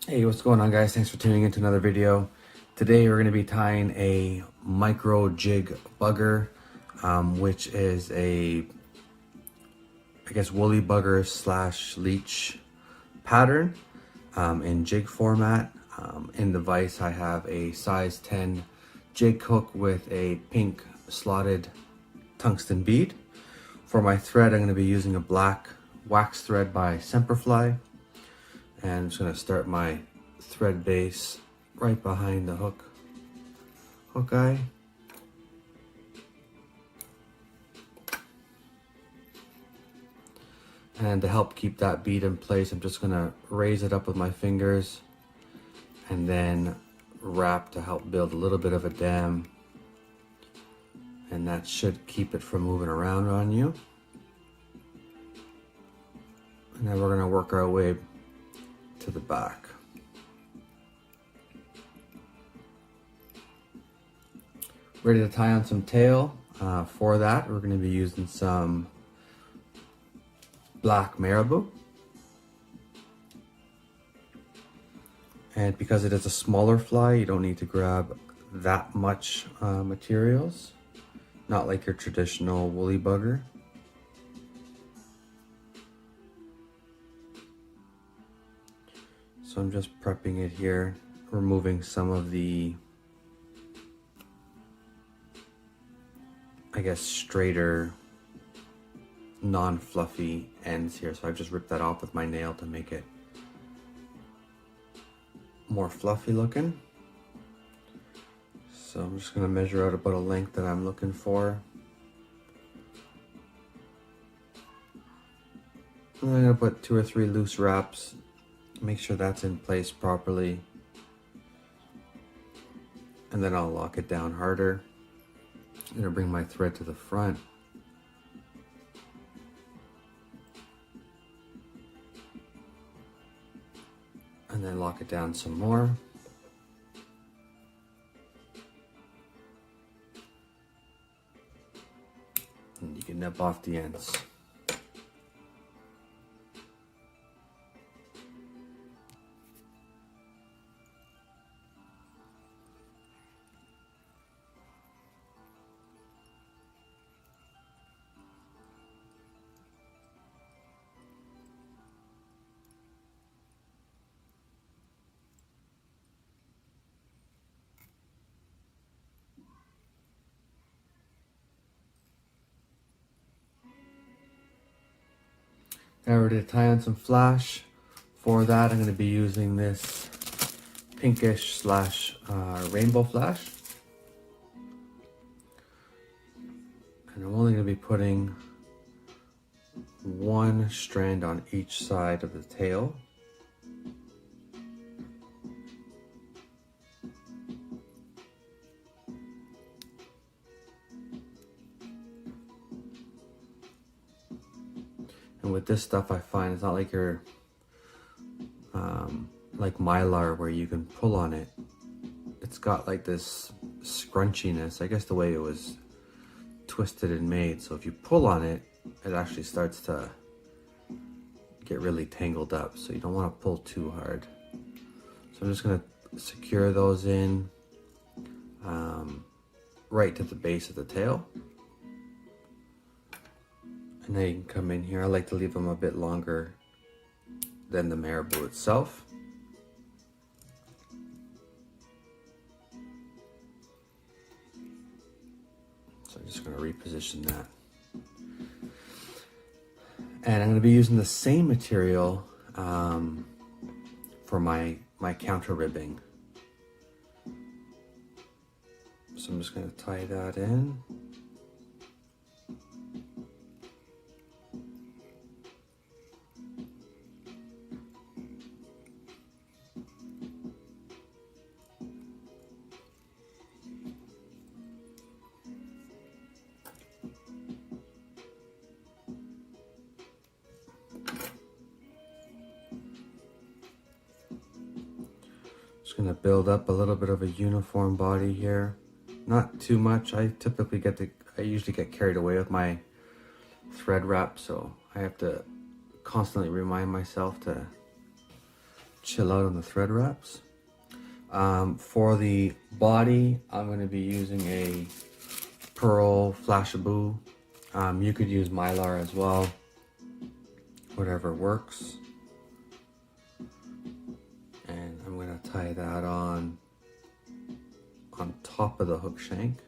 Hey, what's going on, guys? Thanks for tuning into another video. Today we're going to be tying a micro jig bugger, which is a, I guess, woolly bugger slash leech pattern in jig format. In the vise I have a size 10 jig hook with a pink slotted tungsten bead. For my thread, I'm going to be using a black wax thread by Semperfli. And I'm just going to start my thread base right behind the hook eye. And to help keep that bead in place, I'm just going to raise it up with my fingers and then wrap to help build a little bit of a dam. And that should keep it from moving around on you. And then we're going to work our way to the back. Ready to tie on some tail. For that, we're going to be using some black marabou. And because it is a smaller fly, you don't need to grab that much materials. Not like your traditional woolly bugger. So I'm just prepping it here, removing some of the, I guess, straighter, non-fluffy ends here. So I've just ripped that off with my nail to make it more fluffy looking. So I'm just going to measure out about a length that I'm looking for. And I'm going to put 2 or 3 loose wraps. Make sure that's in place properly. And then I'll lock it down harder. I'm going to bring my thread to the front. And then lock it down some more. And you can nip off the ends. Now we're ready to tie on some flash. For that, I'm going to be using this pinkish slash rainbow flash. And I'm only going to be putting 1 strand on each side of the tail. And with this stuff, I find it's not like your like Mylar where you can pull on it. It's got like this scrunchiness, I guess the way it was twisted and made. So if you pull on it, it actually starts to get really tangled up. So you don't want to pull too hard. So I'm just going to secure those in right to the base of the tail. And then you can come in here. I like to leave them a bit longer than the marabou itself. So I'm just going to reposition that. And I'm going to be using the same material for my counter ribbing. So I'm just going to tie that in. Just going to build up a little bit of a uniform body here. Not too much. I usually get carried away with my thread wrap, so I have to constantly remind myself to chill out on the thread wraps. For the body, I'm going to be using a Pearl Flashabou. You could use Mylar as well, whatever works. And I'm going to tie that on top of the hook shank.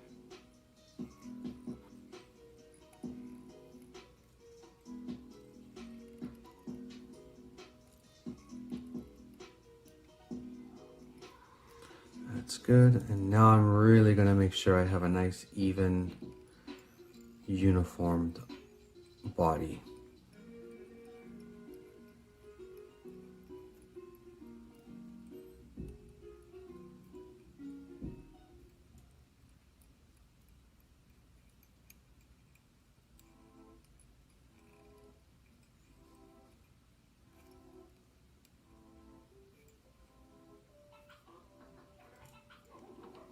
That's good. And now I'm really going to make sure I have a nice, even, uniformed body.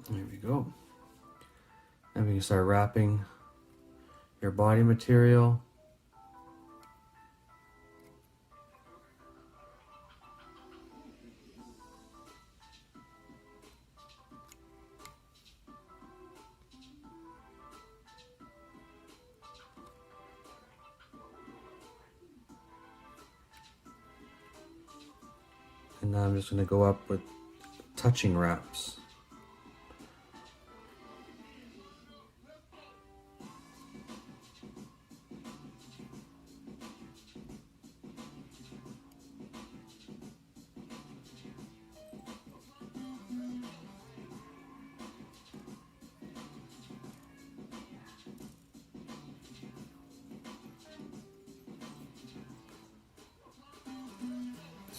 There we go. Then we can start wrapping your body material. And now I'm just going to go up with touching wraps.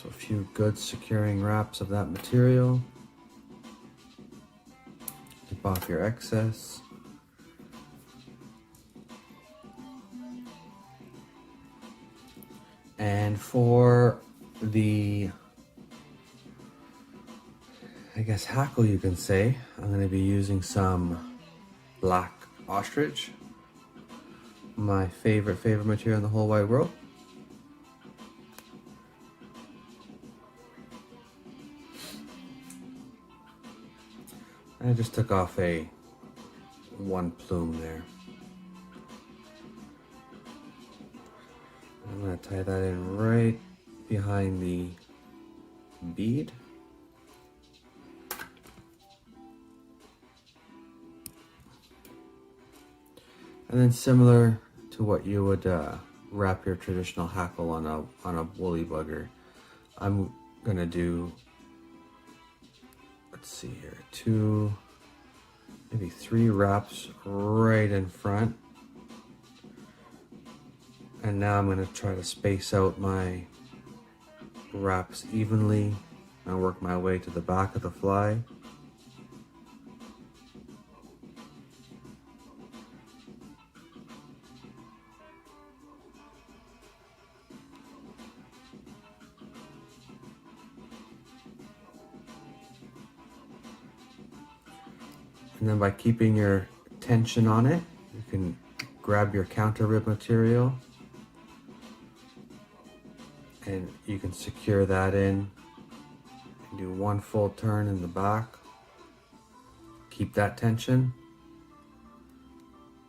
So a few good securing wraps of that material. Keep off your excess. And for the, I guess, hackle, you can say, I'm going to be using some black ostrich, my favorite material in the whole wide world. I just took off one plume there. I'm going to tie that in right behind the bead. And then, similar to what you would wrap your traditional hackle on a woolly bugger, I'm going to do, let's see here, 2, maybe 3 wraps right in front. And now I'm going to try to space out my wraps evenly and work my way to the back of the fly. And then by keeping your tension on it, you can grab your counter rib material and you can secure that in and do 1 full turn in the back. Keep that tension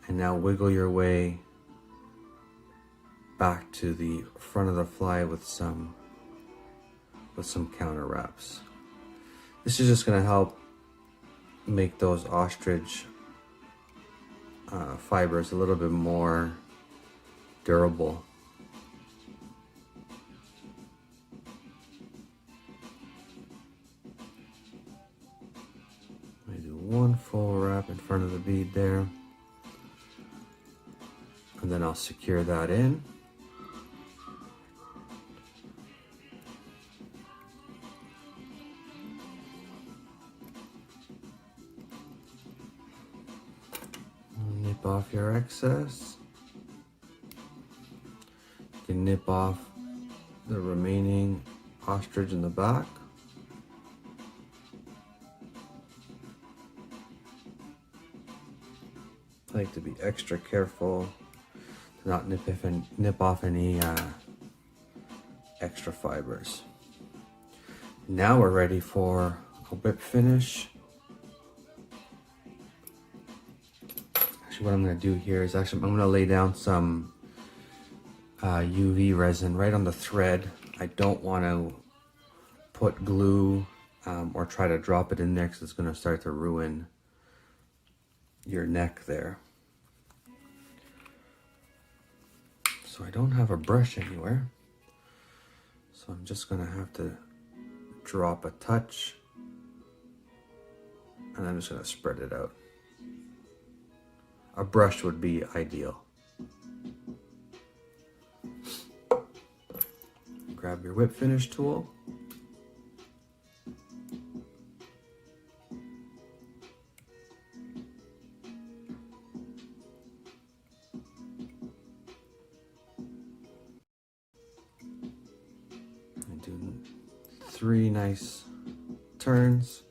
and now wiggle your way back to the front of the fly with some counter wraps. This is just going to help make those ostrich fibers a little bit more durable. I do 1 full wrap in front of the bead there, and then I'll secure that in. Nip off your excess. You can nip off the remaining ostrich in the back. I like to be extra careful to not nip off any extra fibers. Now we're ready for a whip finish. Actually, what I'm going to do here is I'm going to lay down some UV resin right on the thread. I don't want to put glue or try to drop it in there because it's going to start to ruin your neck there. So I don't have a brush anywhere. So I'm just going to have to drop a touch, and I'm just going to spread it out. A brush would be ideal. Grab your whip finish tool. And do 3 nice turns,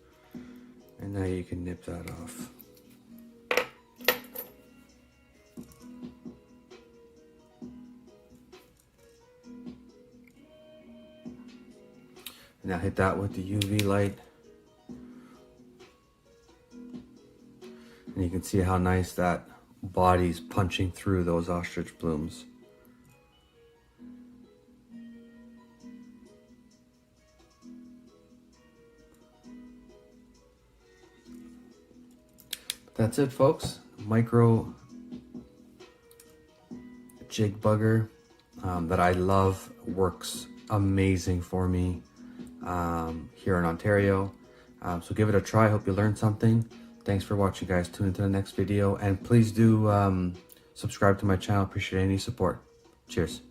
and now you can nip that off. Now hit that with the UV light. And you can see how nice that body's punching through those ostrich plumes. That's it, folks. Micro jig bugger that I love, works amazing for me here in Ontario. So give it a try. Hope you learned something. Thanks for watching, guys. Tune into the next video, and please do subscribe to my channel. Appreciate any support. Cheers.